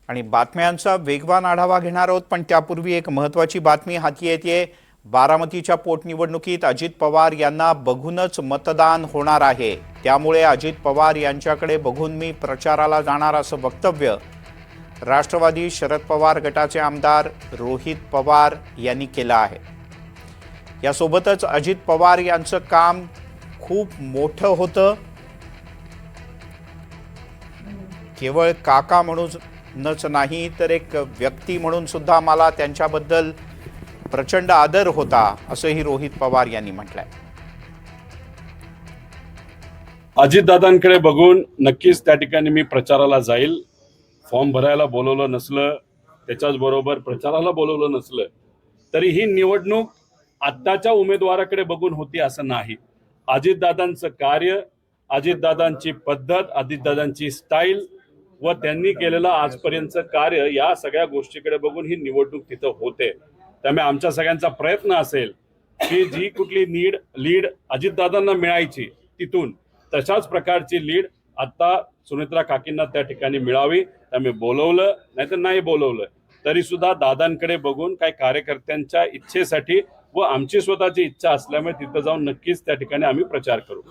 आणि बातम्यांचा वेगवान आढावा घेणार आहोत, पण त्यापूर्वी एक महत्त्वाची बातमी हाती येते। बारामतीच्या पोटनिवडणुकीत अजित पवार यांना बघूनच मतदान होणार आहे, त्यामुळे अजित पवार यांच्याकडे बघून मी प्रचाराला जाणार असं वक्तव्य राष्ट्रवादी शरद पवार गटाचे आमदार रोहित पवार यांनी केलं आहे। यासोबतच अजित पवार यांचं काम खूप मोठं होतं। केवळ काका म्हणूनच नाही तर एक व्यक्ती म्हणून सुद्धा मला त्यांच्याबद्दल प्रचंड आदर होता, असंही रोहित पवार यांनी म्हटलंय। अजितदादांकडे बघून नक्कीच त्या ठिकाणी मी प्रचाराला जाईल। फॉर्म भरायला बोलवलं नसलं, त्याच्याच बरोबर प्रचाराला बोलवलं नसलं, तरी ही निवडणूक आत्ताच्या उमेदवाराकडे बघून होती असं नाही। अजितदादांचं कार्य, अजितदादांची पद्धत, अजितदादांची स्टाईल व त्यांनी केलेलं आजपर्यंतचं कार्य, या सगळ्या गोष्टीकडे बघून ही निवडणूक तिथं होते। त्यामुळे आमच्या सगळ्यांचा प्रयत्न असेल की जी कुठली लीड अजितदादांना मिळायची तिथून तशाच प्रकारची लीड आता सुनेत्रा काकींना त्या ठिकाणी मिळावी। त्यामुळे बोलवलं नाहीतर नाही बोलवलं तरी सुद्धा दादांकडे बघून काही कार्यकर्त्यांच्या इच्छेसाठी व आमची स्वतःची इच्छा असल्यामुळे तिथं जाऊन नक्कीच त्या ठिकाणी आम्ही प्रचार करू।